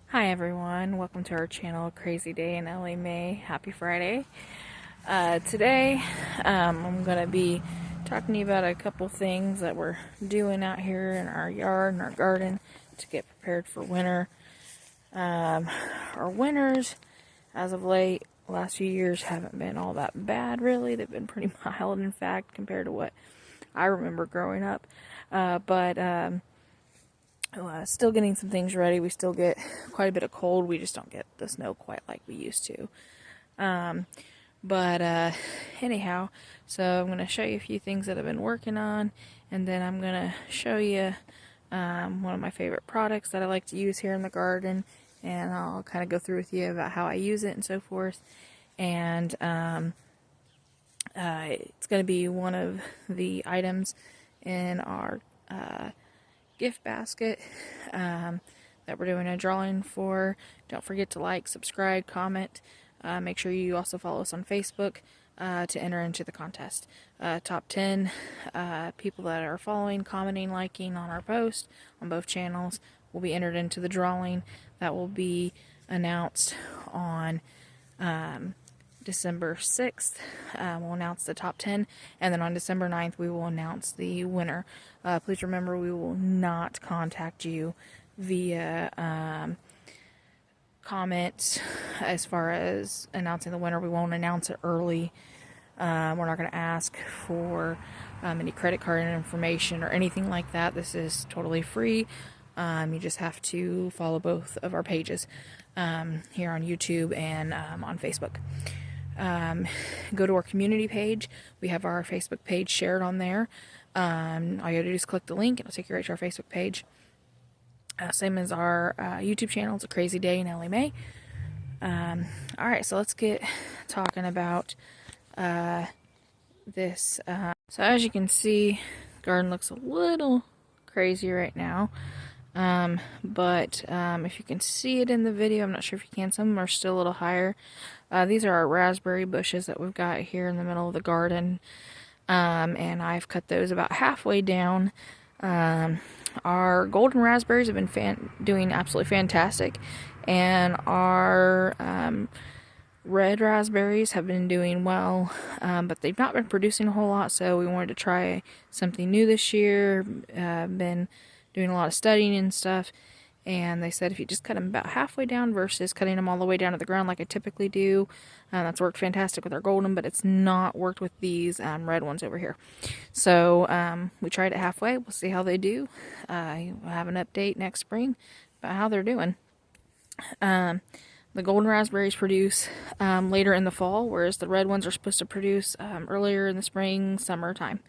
Hi everyone, welcome to our channel, Crazy Day in LA May. Happy Friday. Today I'm going to be talking to you about a couple things that we're doing out here in our yard and our garden to get prepared for winter. Our winters, as of late, last few years haven't been all that bad really. They've been pretty mild in fact compared to what I remember growing up. But still getting some things ready. We still get quite a bit of cold. We just don't get the snow quite like we used to. But anyhow, so I'm going to show you a few things that I've been working on, and then I'm going to show you one of my favorite products that I like to use here in the garden, and I'll kind of go through with you about how I use it and so forth. And it's going to be one of the items in our gift basket that we're doing a drawing for. Don't forget to like, subscribe, comment. Make sure you also follow us on Facebook to enter into the contest. Top 10 people that are following, commenting, liking on our post on both channels will be entered into the drawing that will be announced on December 6th. We'll announce the top 10, and then on December 9th we will announce the winner. Please remember, we will not contact you via comments as far as announcing the winner. We won't announce it early. We're not going to ask for any credit card information or anything like that. This is totally free. You just have to follow both of our pages here on YouTube and on Facebook. Go to our community page. We have our Facebook page shared on there. All you gotta do is click the link, and it'll take you right to our Facebook page. Same as our YouTube channel. It's a Crazy Day in LA May. Alright, so let's get talking about this. So as you can see, garden looks a little crazy right now. But if you can see it in the video, I'm not sure if you can, some of them are still a little higher. These are our raspberry bushes that we've got here in the middle of the garden, and I've cut those about halfway down. Our golden raspberries have been doing absolutely fantastic, and our red raspberries have been doing well, but they've not been producing a whole lot, so we wanted to try something new this year. Been doing a lot of studying and stuff, and they said if you just cut them about halfway down versus cutting them all the way down to the ground like I typically do, that's worked fantastic with our golden, but it's not worked with these red ones over here. So we tried it halfway. We'll see how they do. We'll have an update next spring about how they're doing. The golden raspberries produce later in the fall, whereas the red ones are supposed to produce earlier in the spring, summertime.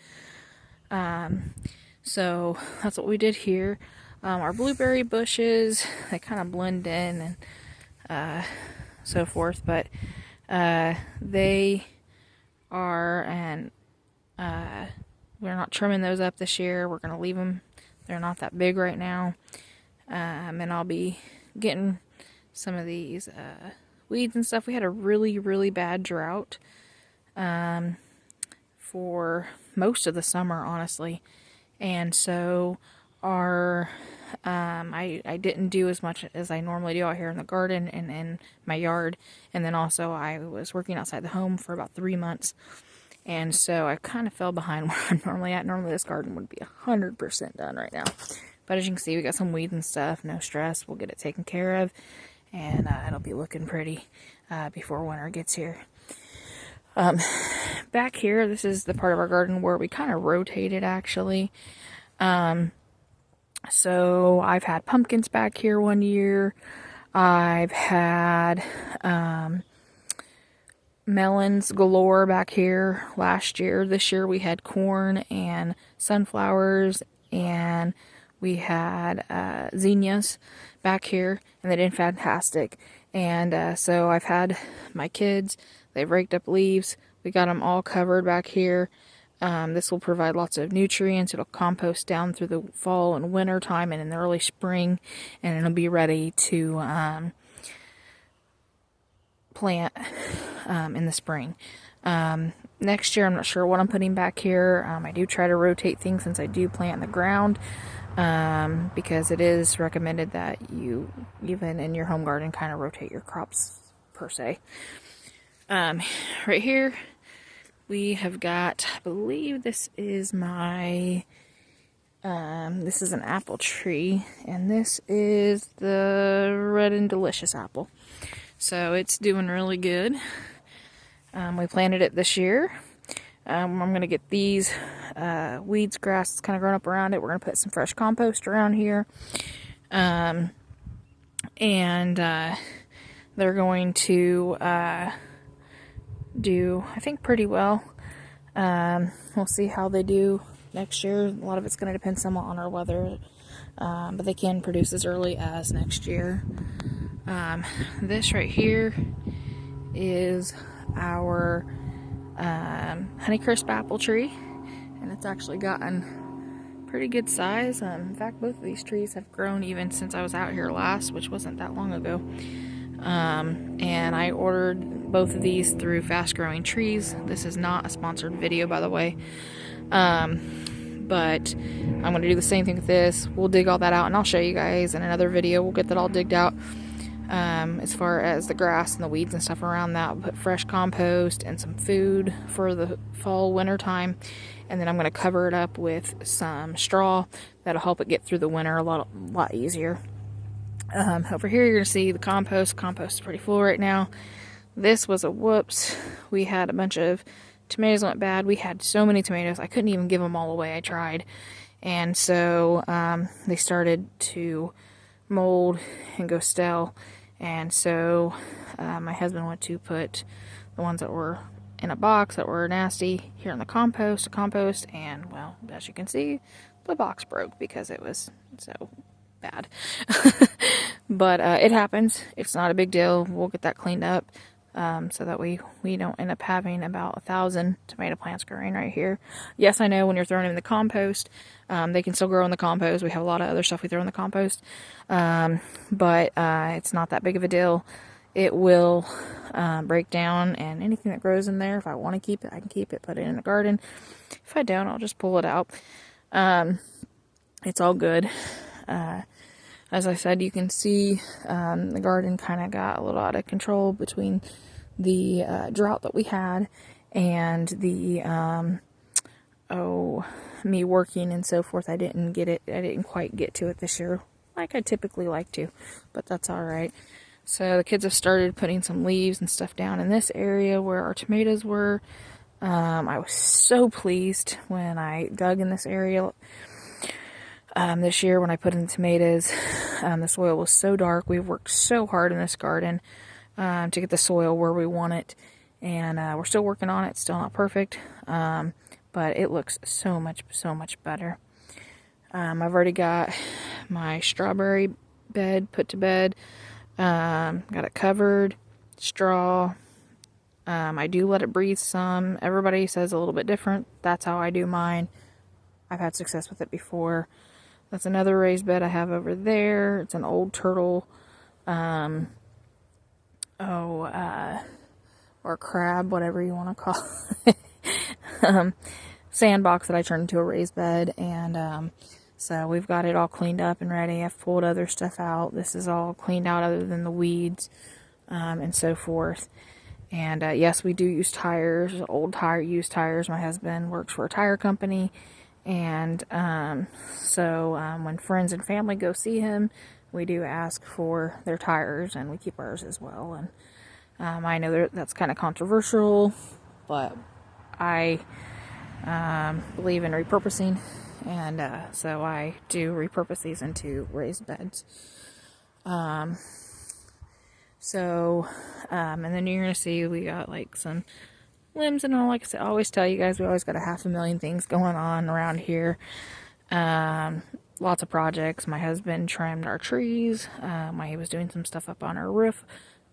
So that's what we did here. Our blueberry bushes, they kind of blend in and so forth, but they are, and we're not trimming those up this year. We're going to leave them. They're not that big right now. And I'll be getting some of these weeds and stuff. We had a really, really bad drought for most of the summer, honestly. And so our I didn't do as much as I normally do out here in the garden and in my yard. And then also I was working outside the home for about 3 months. And so I kind of fell behind where I'm normally at. Normally this garden would be 100% done right now. But as you can see, we got some weeds and stuff. No stress. We'll get it taken care of. And it'll be looking pretty before winter gets here. Back here, this is the part of our garden where we kind of rotated, actually. So I've had pumpkins back here one year. I've had melons galore back here last year. This year we had corn and sunflowers, and we had zinnias back here, and they did fantastic. And so I've had my kids, they've raked up leaves. We got them all covered back here. This will provide lots of nutrients. It'll compost down through the fall and winter time and in the early spring, and it'll be ready to plant in the spring. Next year, I'm not sure what I'm putting back here. I do try to rotate things since I do plant in the ground. because it is recommended that you, even in your home garden, kind of rotate your crops per se. Right here we have got, I believe this is my, this is an apple tree, and this is the Red and Delicious apple. So it's doing really good. We planted it this year. I'm going to get these weeds, grass that's kind of grown up around it. We're going to put some fresh compost around here. And they're going to do, I think, pretty well. We'll see how they do next year. A lot of it's going to depend somewhat on our weather, but they can produce as early as next year. This right here is our Honeycrisp apple tree, and it's actually gotten pretty good size. In fact, both of these trees have grown even since I was out here last, which wasn't that long ago. And I ordered both of these through Fast Growing Trees. This is not a sponsored video, by the way. But I'm going to do the same thing with this. We'll dig all that out, and I'll show you guys in another video. We'll get that all digged out. As far as the grass and the weeds and stuff around that, I'll put fresh compost and some food for the fall winter time, and then I'm going to cover it up with some straw. That'll help it get through the winter a lot easier. Over here you're going to see the compost. Compost is pretty full right now. This was a whoops. We had a bunch of tomatoes went bad. We had so many tomatoes I couldn't even give them all away. I tried, and so they started to mold and go stale. And so my husband went to put the ones that were in a box that were nasty here in the compost, and well, as you can see, the box broke because it was so bad. But it happens. It's not a big deal. We'll get that cleaned up so that we don't end up having about 1,000 tomato plants growing right here. Yes, I know when you're throwing them in the compost, they can still grow in the compost. We have a lot of other stuff we throw in the compost, but it's not that big of a deal. It will break down, and anything that grows in there, if I want to keep it, I can keep it, put it in the garden. If I don't, I'll just pull it out. It's all good. As I said, you can see the garden kind of got a little out of control between the drought that we had and the me working and so forth. I didn't quite get to it this year like I typically like to, but that's all right. So the kids have started putting some leaves and stuff down in this area where our tomatoes were. I was so pleased when I dug in this area this year when I put in the tomatoes. The soil was so dark. We've worked so hard in this garden to get the soil where we want it, and we're still working on it. It's still not perfect, but it looks so much better. I've already got my strawberry bed put to bed. Got it covered, straw. I do let it breathe some. Everybody says a little bit different. That's how I do mine. I've had success with it before. That's another raised bed I have over there. It's an old turtle, or crab, whatever you want to call it. Sandbox that I turned into a raised bed, and so we've got it all cleaned up and ready. I've pulled other stuff out. This is all cleaned out other than the weeds, and so forth. And yes, we do use tires, used tires. My husband works for a tire company. And so when friends and family go see him, we do ask for their tires, and we keep ours as well. And I know that's kind of controversial, but I believe in repurposing, and so I do repurpose these into raised beds. And then you're going to see we got like some limbs and all. Like I always tell you guys, we always got 500,000 things going on around here. Lots of projects. My husband trimmed our trees. He was doing some stuff up on our roof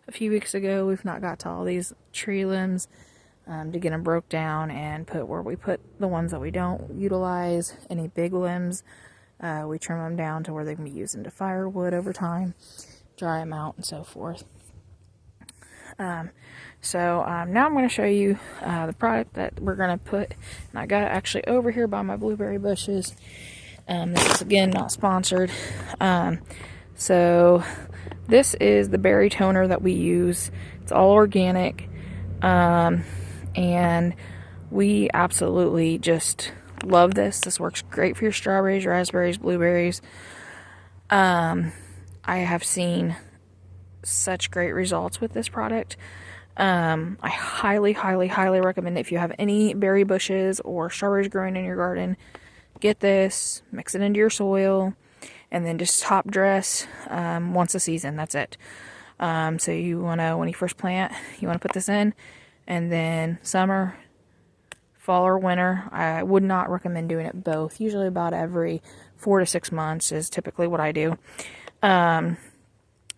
a few weeks ago. We've not got to all these tree limbs to get them broke down and put where we put the ones that we don't utilize. Any big limbs, we trim them down to where they can be used into firewood over time, dry them out, and so forth. So now I'm going to show you the product that we're going to put, and I got it actually over here by my blueberry bushes. This is, again, not sponsored. So this is the berry toner that we use. It's all organic. And we absolutely just love this. This works great for your strawberries, raspberries, blueberries. I have seen such great results with this product. I highly, highly, highly recommend it. If you have any berry bushes or strawberries growing in your garden, get this, mix it into your soil, and then just top dress once a season. That's it. So you want to, when you first plant, you want to put this in, and then summer, fall, or winter. I would not recommend doing it both. Usually about every 4 to 6 months is typically what I do.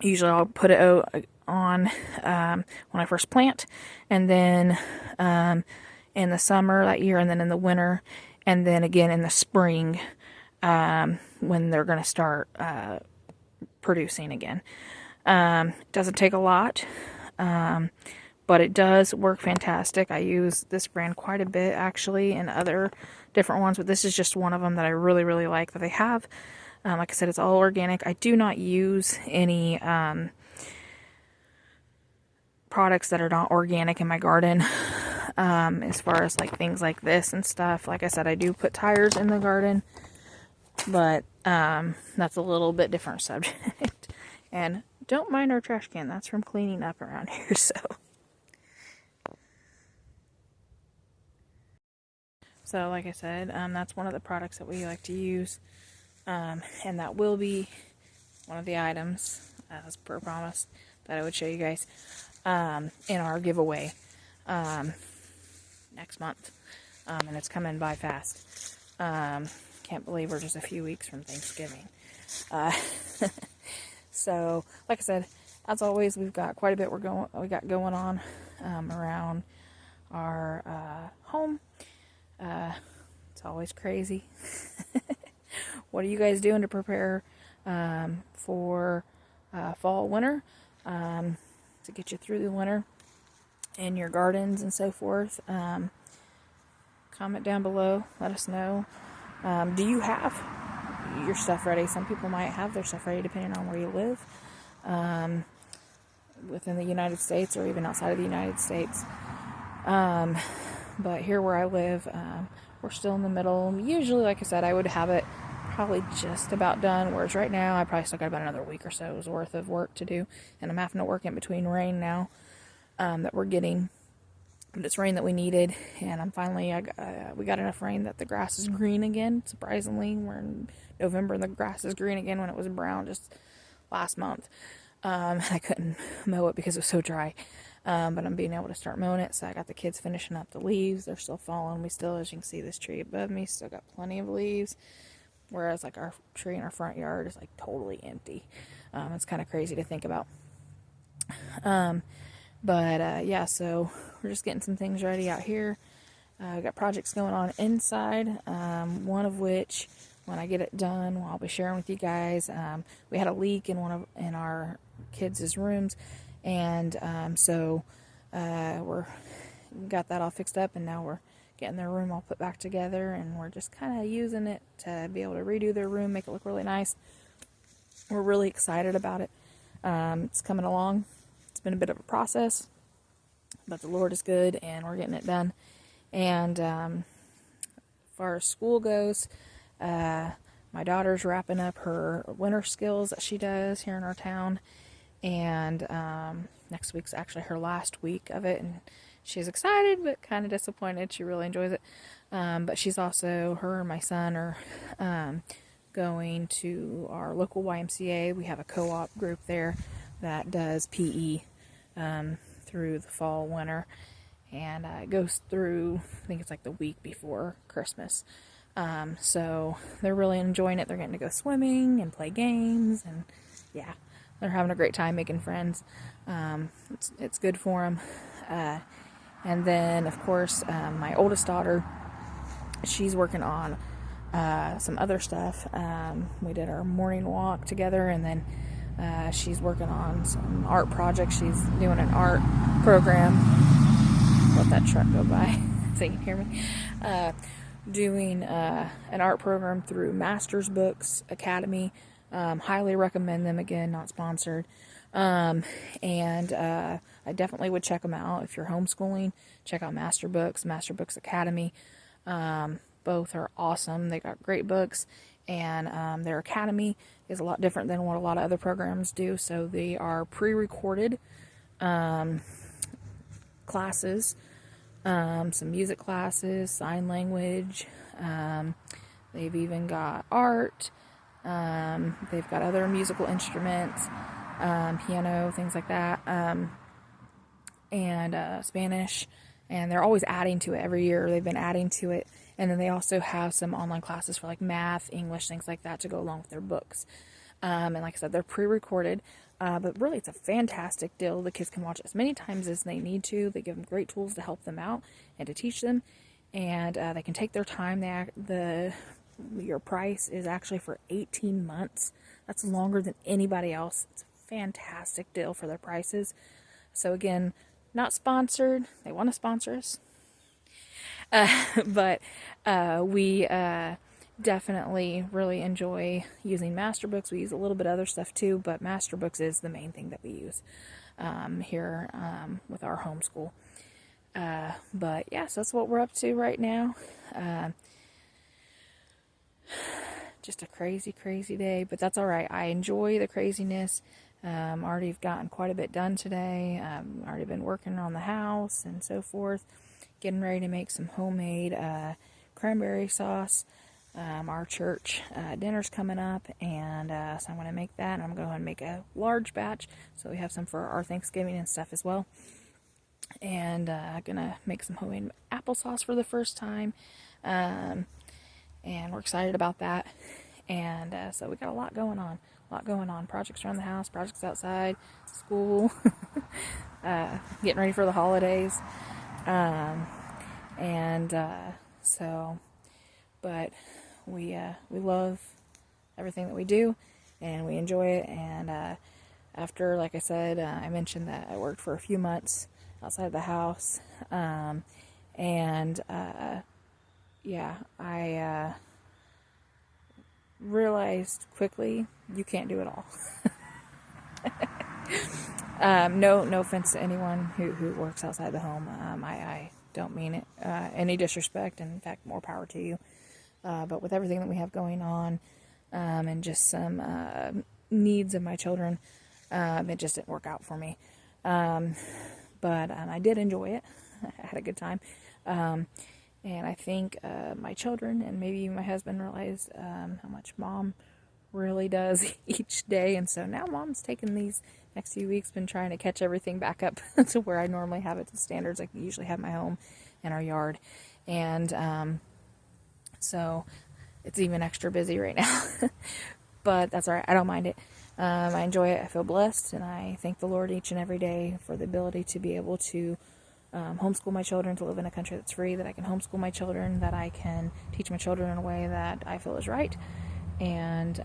Usually I'll put it on when I first plant, and then in the summer that year, and then in the winter, and then again in the spring when they're going to start producing again. It doesn't take a lot, but it does work fantastic. I use this brand quite a bit, actually, and other different ones, but this is just one of them that I really, really like that they have. Like I said, it's all organic. I do not use any products that are not organic in my garden. As far as like things like this and stuff, like I said, I do put tires in the garden, but that's a little bit different subject. And don't mind our trash can, that's from cleaning up around here. So like I said, that's one of the products that we like to use, and that will be one of the items, as per promise, that I would show you guys in our giveaway next month. And it's coming by fast. Can't believe we're just a few weeks from Thanksgiving. So, like I said, as always, we've got quite a bit we got going on around our home. It's always crazy. What are you guys doing to prepare for fall, winter, to get you through the winter in your gardens and so forth? Comment down below, let us know. Do you have your stuff ready? Some people might have their stuff ready depending on where you live, within the United States or even outside of the United States. But here where I live, we're still in the middle. Usually, like I said, I would have it probably just about done, whereas right now I probably still got about another week or so's worth of work to do, and I'm having to work in between rain now that we're getting. But it's rain that we needed, and I'm finally, we got enough rain that the grass is green again. Surprisingly, we're in November and the grass is green again when it was brown just last month. I couldn't mow it because it was so dry. But I'm being able to start mowing it, so I got the kids finishing up the leaves. They're still falling. We still, as you can see, this tree above me still got plenty of leaves, whereas like our tree in our front yard is like totally empty. It's kind of crazy to think about. Yeah, so we're just getting some things ready out here. We've got projects going on inside, one of which, when I get it done, I'll be sharing with you guys. We had a leak in in our kids' rooms, and so we're got that all fixed up, and now we're getting their room all put back together, and we're just kind of using it to be able to redo their room, make it look really nice. We're really excited about it. It's coming along. It's been a bit of a process, but the Lord is good, and we're getting it done. And as far as school goes, my daughter's wrapping up her winter skills that she does here in our town, and next week's actually her last week of it, and she's excited but kind of disappointed. She really enjoys it, but she's also, her and my son are going to our local YMCA. We have a co-op group there that does PE through the fall, winter, and it goes through, I think it's like the week before Christmas. So they're really enjoying it. They're getting to go swimming and play games, and yeah, they're having a great time making friends. It's good for them. And then, of course, my oldest daughter, she's working on some other stuff. We did our morning walk together, and then she's working on some art projects. She's doing an art program. Let that truck go by so you can hear me. doing an art program through Masters Books Academy. Highly recommend them. Again, not sponsored. And I definitely would check them out if you're homeschooling. Check out Master Books Academy. Both are awesome. They got great books, and their academy is a lot different than what a lot of other programs do. So they are pre-recorded classes, some music classes, sign language. They've even got art. They've got other musical instruments, piano, things like that, and Spanish. And they're always adding to it every year. They've been adding to it. And then they also have some online classes for like math, English, things like that to go along with their books. And like I said, they're pre-recorded. But really, it's a fantastic deal. The kids can watch as many times as they need to. They give them great tools to help them out and to teach them. And they can take their time. Your price is actually for 18 months. That's longer than anybody else. It's a fantastic deal for their prices. So again, not sponsored. They want to sponsor us. But we definitely really enjoy using Masterbooks. We use a little bit of other stuff too, but Masterbooks is the main thing that we use here with our homeschool. But yeah, so that's what we're up to right now. Just a crazy, crazy day, but that's all right. I enjoy the craziness. Already gotten quite a bit done today. Already been working on the house and so forth. Getting ready to make some homemade cranberry sauce. Our church dinner's coming up, and so I'm going to make that. I'm going to make a large batch, so we have some for our Thanksgiving and stuff as well. And going to make some homemade applesauce for the first time. And we're excited about that. And so we got a lot going on. Projects around the house, projects outside, school, getting ready for the holidays. But we love everything that we do, and we enjoy it. And after, like I said, I mentioned that I worked for a few months outside the house, I realized quickly you can't do it all. No offense to anyone who works outside the home. I don't mean it any disrespect, and in fact, more power to you. But with everything that we have going on, and just some needs of my children, it just didn't work out for me. But I did enjoy it. I had a good time. And I think my children and maybe my husband realized how much Mom really does each day. And so now Mom's taken these next few weeks, been trying to catch everything back up to where I normally have it to standards I usually have my home and our yard. And so it's even extra busy right now. But that's all right. I don't mind it. I enjoy it. I feel blessed. And I thank the Lord each and every day for the ability to be able to homeschool my children, to live in a country that's free, that I can homeschool my children, that I can teach my children in a way that I feel is right, and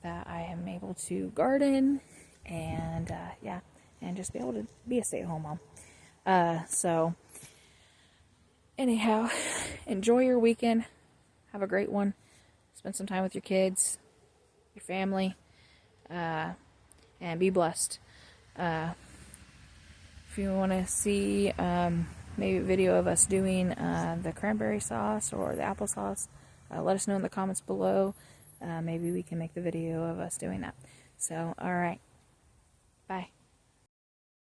that I am able to garden, and and just be able to be a stay-at-home mom. So anyhow, enjoy your weekend. Have a great one. Spend some time with your kids, your family, and be blessed. If you want to see maybe a video of us doing the cranberry sauce or the applesauce, let us know in the comments below. Maybe we can make the video of us doing that. So, all right.